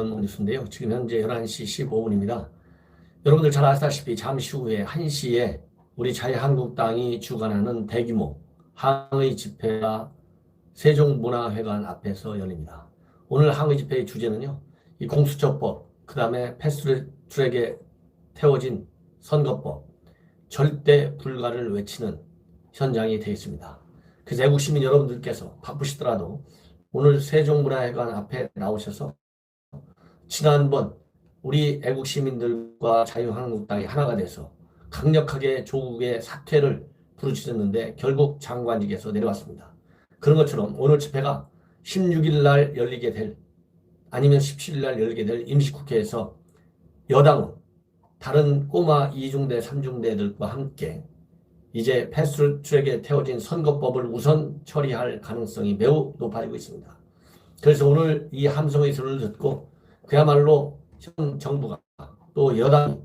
박찬호 뉴스인데요. 지금 현재 11시 15분입니다. 여러분들 잘 아시다시피 잠시 후에 1시에 우리 자유한국당이 주관하는 대규모 항의 집회가 세종문화회관 앞에서 열립니다. 오늘 항의 집회의 주제는요, 이 공수처법, 그 다음에 패스트트랙에 태워진 선거법, 절대 불가를 외치는 현장이 되겠습니다. 그래서 애국 시민 여러분들께서 바쁘시더라도 오늘 세종문화회관 앞에 나오셔서 지난번 우리 애국 시민들과 자유한국당이 하나가 돼서 강력하게 조국의 사퇴를 부르짖었는데 결국 장관직에서 내려왔습니다. 그런 것처럼 오늘 집회가 16일 날 열리게 될, 아니면 17일 날 열리게 될 임시국회에서 여당은 다른 꼬마 2중대, 3중대들과 함께 이제 패스트트랙에 태워진 선거법을 우선 처리할 가능성이 매우 높아지고 있습니다. 그래서 오늘 이 함성의 소리를 듣고 그야말로 현 정부가 또 여당이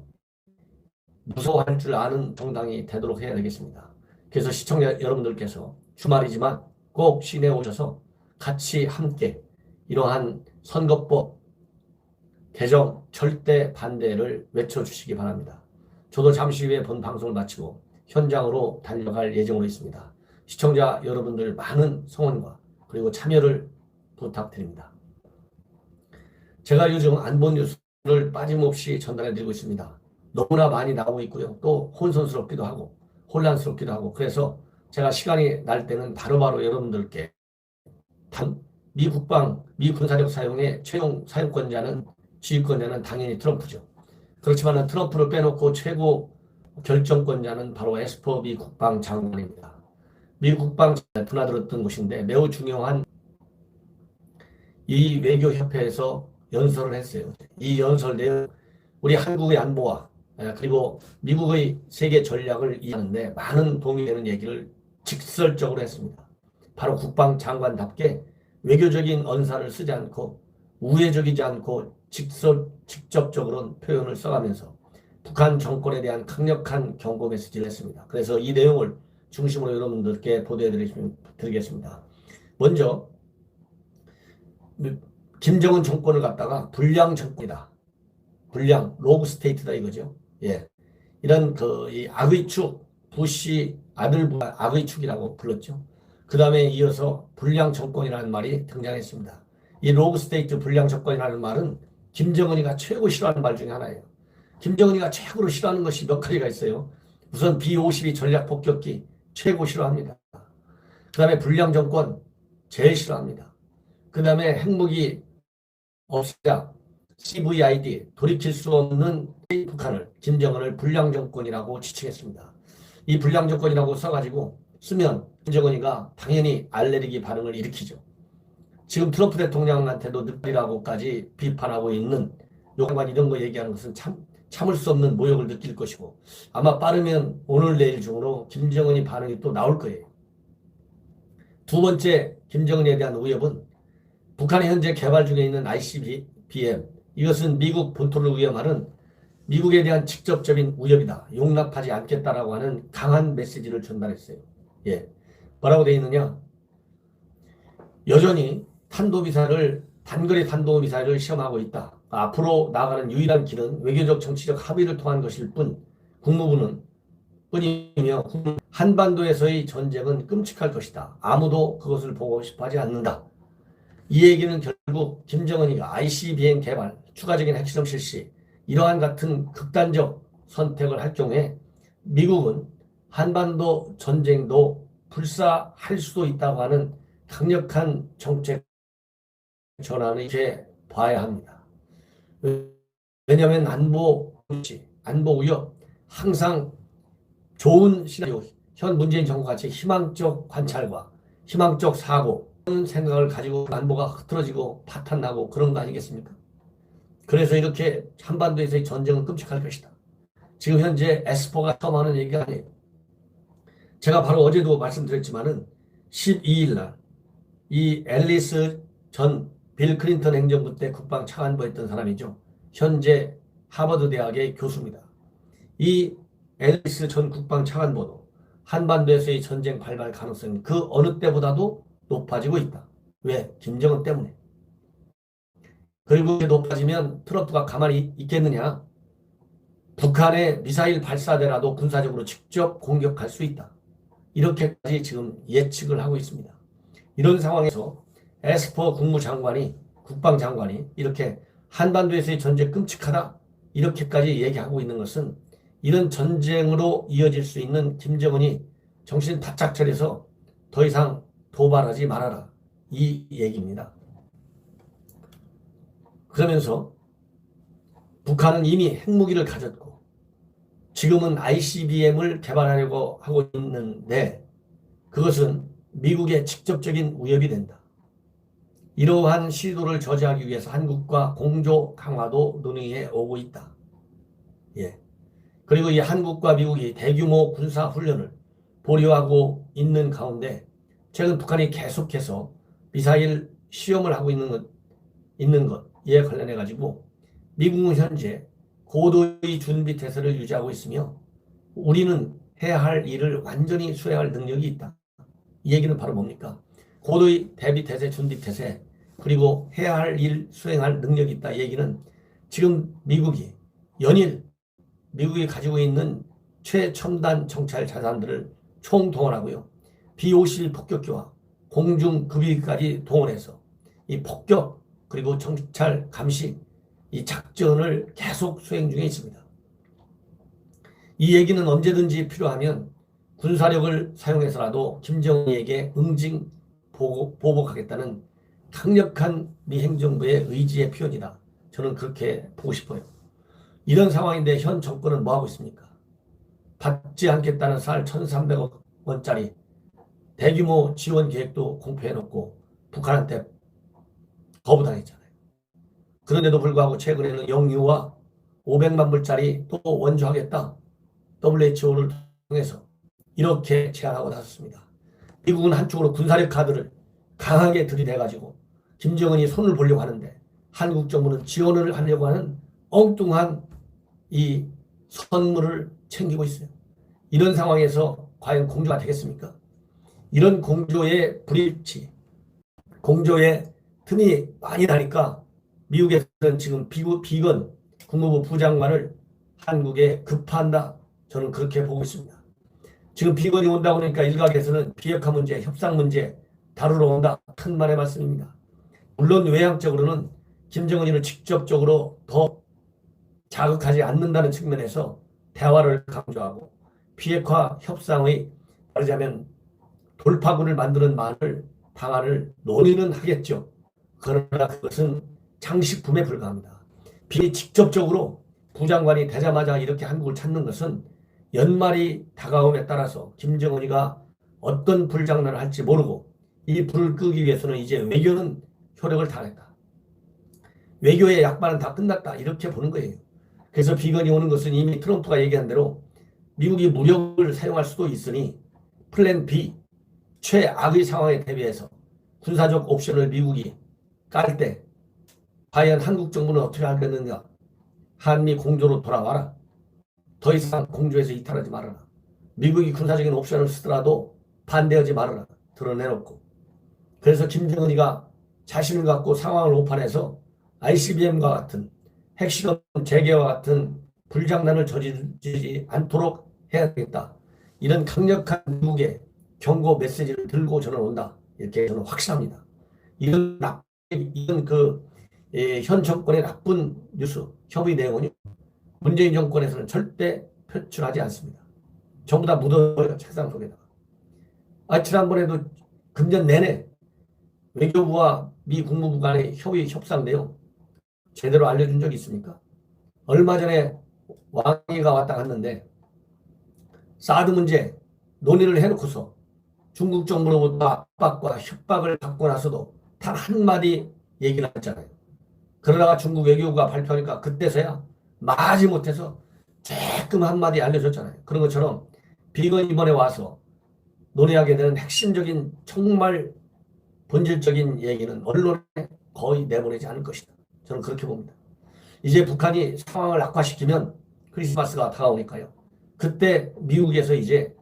무서워할 줄 아는 정당이 되도록 해야 되겠습니다. 그래서 시청자 여러분들께서 주말이지만 꼭 시내에 오셔서 같이 함께 이러한 선거법 개정 절대 반대를 외쳐주시기 바랍니다. 저도 잠시 후에 본 방송을 마치고 현장으로 달려갈 예정으로 있습니다. 시청자 여러분들 많은 성원과 그리고 참여를 부탁드립니다. 제가 요즘 안보 뉴스를 빠짐없이 전달해드리고 있습니다. 너무나 많이 나오고 있고요. 또 혼선스럽기도 하고 혼란스럽기도 하고, 그래서 제가 시간이 날 때는 바로바로 여러분들께 미 국방, 미 군사력 사용의 최종 사용권자는, 지휘권자는 당연히 트럼프죠. 그렇지만 트럼프를 빼놓고 최고 결정권자는 바로 에스퍼 미 국방장관입니다. 미 국방장관이 드나들었던 곳인데 매우 중요한 이 외교협회에서 연설을 했어요. 이 연설 내용, 우리 한국의 안보와 그리고 미국의 세계 전략을 이해하는데 많은 도움이 되는 얘기를 직설적으로 했습니다. 바로 국방장관답게 외교적인 언사를 쓰지 않고 우회적이지 않고 직접적으로 표현을 써가면서 북한 정권에 대한 강력한 경고 메시지를 했습니다. 그래서 이 내용을 중심으로 여러분들께 보도해드리겠습니다. 먼저 김정은 정권을 갖다가 불량 정권이다, 불량 로그 스테이트다 이거죠. 예, 이런 이 악의 축, 부시 아들부가 악의 축이라고 불렀죠. 그 다음에 이어서 불량 정권이라는 말이 등장했습니다. 이 로그 스테이트 불량 정권이라는 말은 김정은이가 최고 싫어하는 말 중에 하나예요. 김정은이가 최고로 싫어하는 것이 몇 가지가 있어요. 우선 B-52 전략 폭격기 최고 싫어합니다. 그 다음에 불량 정권 제일 싫어합니다. 그 다음에 핵무기 없애자, CVID 돌이킬 수 없는 북한을, 김정은을 불량 정권이라고 지칭했습니다. 이 불량 정권이라고 써가지고 쓰면 김정은이가 당연히 알레르기 반응을 일으키죠. 지금 트럼프 대통령한테도 늑대라고까지 비판하고 있는 요관관 이런 거 얘기하는 것은 참을 수 없는 모욕을 느낄 것이고, 아마 빠르면 오늘 내일 중으로 김정은이 반응이 또 나올 거예요. 두 번째 김정은에 대한 위협은 북한이 현재 개발 중에 있는 ICBM, 이것은 미국 본토를 위협하는 미국에 대한 직접적인 위협이다, 용납하지 않겠다라고 하는 강한 메시지를 전달했어요. 예, 뭐라고 되어 있느냐, 여전히 단거리 탄도미사일을 시험하고 있다. 앞으로 나아가는 유일한 길은 외교적 정치적 합의를 통한 것일 뿐이며 한반도에서의 전쟁은 끔찍할 것이다. 아무도 그것을 보고 싶어 하지 않는다. 이 얘기는 결국 김정은이가 ICBM 개발, 추가적인 핵실험 실시, 이러한 같은 극단적 선택을 할 경우에 미국은 한반도 전쟁도 불사할 수도 있다고 하는 강력한 정책 전환을 이렇게 봐야 합니다. 왜냐하면 안보 위협, 항상 좋은 시나리오, 현 문재인 정부 같이 희망적 관찰과 희망적 사고, 그런 생각을 가지고 안보가 흐트러지고 파탄나고 그런 거 아니겠습니까? 그래서 이렇게 한반도에서의 전쟁은 끔찍할 것이다. 지금 현재 에스퍼가 처음 하는 얘기가 아니에요. 제가 바로 어제도 말씀드렸지만은 12일 날 이 앨리스 전 빌 클린턴 행정부 때 국방차관부 했던 사람이죠. 현재 하버드 대학의 교수입니다. 이 앨리스 전 국방차관보도 한반도에서의 전쟁 발발 가능성이 그 어느 때보다도 높아지고 있다. 왜? 김정은 때문에. 그리고 이렇게 높아지면 트럼프가 가만히 있겠느냐? 북한의 미사일 발사대라도 군사적으로 직접 공격할 수 있다. 이렇게까지 지금 예측을 하고 있습니다. 이런 상황에서 에스퍼 국무장관이 국방장관이 이렇게 한반도에서의 전쟁 끔찍하다 이렇게까지 얘기하고 있는 것은 이런 전쟁으로 이어질 수 있는 김정은이 정신 바짝 차려서 더 이상 도발하지 말아라 이 얘기입니다. 그러면서 북한은 이미 핵무기를 가졌고 지금은 ICBM을 개발하려고 하고 있는데 그것은 미국의 직접적인 위협이 된다. 이러한 시도를 저지하기 위해서 한국과 공조 강화도 논의해 오고 있다. 예. 그리고 이 한국과 미국이 대규모 군사 훈련을 보류하고 있는 가운데 최근 북한이 계속해서 미사일 시험을 하고 있는 것에 관련해 가지고 미국은 현재 고도의 준비 태세를 유지하고 있으며 우리는 해야 할 일을 완전히 수행할 능력이 있다. 이 얘기는 바로 뭡니까? 고도의 대비 태세, 준비 태세, 그리고 해야 할 일 수행할 능력이 있다. 이 얘기는 지금 미국이 연일 미국이 가지고 있는 최첨단 정찰 자산들을 총동원하고요. B-52 폭격기와 공중급유기까지 동원해서 이 폭격 그리고 정찰 감시 이 작전을 계속 수행 중에 있습니다. 이 얘기는 언제든지 필요하면 군사력을 사용해서라도 김정은에게 응징 보복하겠다는 강력한 미 행정부의 의지의 표현이다. 저는 그렇게 보고 싶어요. 이런 상황인데 현 정권은 뭐하고 있습니까? 받지 않겠다는 쌀 1,300억 원짜리 대규모 지원 계획도 공표해놓고 북한한테 거부당했잖아요. 그런데도 불구하고 최근에는 영유아 500만 불짜리 또 원조하겠다. WHO를 통해서 이렇게 제안하고 나섰습니다. 미국은 한쪽으로 군사력 카드를 강하게 들이대가지고 김정은이 손을 보려고 하는데 한국 정부는 지원을 하려고 하는 엉뚱한 이 선물을 챙기고 있어요. 이런 상황에서 과연 공조가 되겠습니까? 이런 공조의 불일치, 공조의 틈이 많이 나니까 미국에서는 지금 비건 국무부 부장관을 한국에 급파한다. 저는 그렇게 보고 있습니다. 지금 비건이 온다고 하니까 일각에서는 비핵화 문제, 협상 문제 다루러 온다. 큰 말의 말씀입니다. 물론 외향적으로는 김정은이를 직접적으로 더 자극하지 않는다는 측면에서 대화를 강조하고 비핵화 협상의 말하자면 돌파구를 만드는 방안을 논의는 하겠죠. 그러나 그것은 장식품에 불과합니다. 비직접적으로 부장관이 되자마자 이렇게 한국을 찾는 것은 연말이 다가옴에 따라서 김정은이가 어떤 불장난을 할지 모르고 이 불을 끄기 위해서는 이제 외교는 효력을 다했다. 외교의 약반은 다 끝났다. 이렇게 보는 거예요. 그래서 비건이 오는 것은 이미 트럼프가 얘기한 대로 미국이 무력을 사용할 수도 있으니 플랜 B, 최악의 상황에 대비해서 군사적 옵션을 미국이 깔 때 과연 한국 정부는 어떻게 하겠느냐. 한미 공조로 돌아와라. 더 이상 공조에서 이탈하지 말아라. 미국이 군사적인 옵션을 쓰더라도 반대하지 말아라. 드러내놓고. 그래서 김정은이가 자신을 갖고 상황을 오판해서 ICBM과 같은 핵실험 재개와 같은 불장난을 저지르지 않도록 해야 되겠다. 이런 강력한 미국의 경고 메시지를 들고 저는 온다. 이렇게 저는 확신합니다. 이런 현 정권의 나쁜 뉴스, 협의 내용은 문재인 정권에서는 절대 표출하지 않습니다. 전부 다 묻어버려요. 책상 속에다가. 지난번에도 금년 내내 외교부와 미 국무부 간의 협의 협상 내용 제대로 알려준 적이 있습니까? 얼마 전에 왕이가 왔다 갔는데 사드 문제 논의를 해놓고서 중국 정부로부터 압박과 협박을 받고 나서도 단 한마디 얘기를 했잖아요. 그러다가 중국 외교부가 발표하니까 그때서야 마지못해서 조금 한마디 알려줬잖아요. 그런 것처럼 비건 이번에 와서 논의하게 되는 핵심적인 정말 본질적인 얘기는 언론에 거의 내보내지 않을 것이다. 저는 그렇게 봅니다. 이제 북한이 상황을 악화시키면 크리스마스가 다가오니까요. 그때 미국에서 이제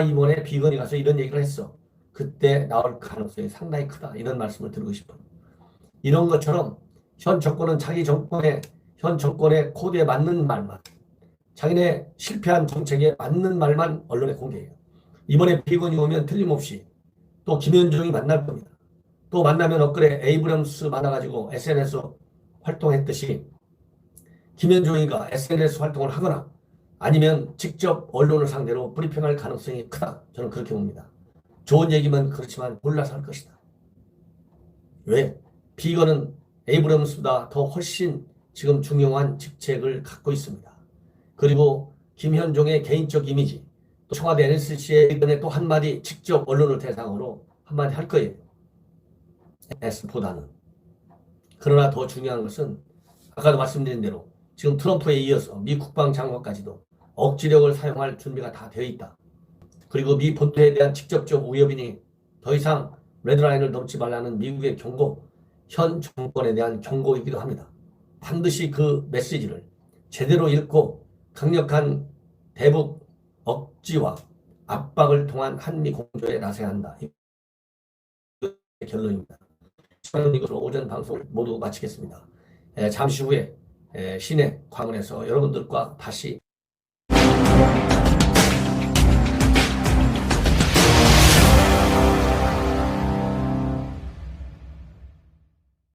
이번에 비건이 가서 이런 얘기를 했어. 그때 나올 가능성이 상당히 크다. 이런 말씀을 드리고 싶어요. 이런 것처럼 현 정권은 현 정권의 코드에 맞는 말만, 자기네 실패한 정책에 맞는 말만 언론에 공개해요. 이번에 비건이 오면 틀림없이 또 김현종이 만날 겁니다. 또 만나면 엊그제 에이브럼스 만나가지고 SNS 활동했듯이 김현종이가 SNS 활동을 하거나 아니면 직접 언론을 상대로 브리핑할 가능성이 크다. 저는 그렇게 봅니다. 좋은 얘기면 그렇지만 몰라서 할 것이다. 왜? 비건은 에이브럼스보다 더 훨씬 지금 중요한 직책을 갖고 있습니다. 그리고 김현종의 개인적 이미지, 또 청와대 NSC의 의견에 또 한마디 직접 언론을 대상으로 한마디 할 거예요. S보다는. 그러나 더 중요한 것은 아까도 말씀드린 대로 지금 트럼프에 이어서 미 국방장관까지도 억지력을 사용할 준비가 다 되어 있다. 그리고 미 본토에 대한 직접적 위협이니 더 이상 레드라인을 넘지 말라는 미국의 경고, 현 정권에 대한 경고이기도 합니다. 반드시 그 메시지를 제대로 읽고 강력한 대북 억지와 압박을 통한 한미 공조에 나서야 한다. 이게 결론입니다. 이것으로 오전 방송 모두 마치겠습니다. 잠시 후에 시내 광원에서 여러분들과 다시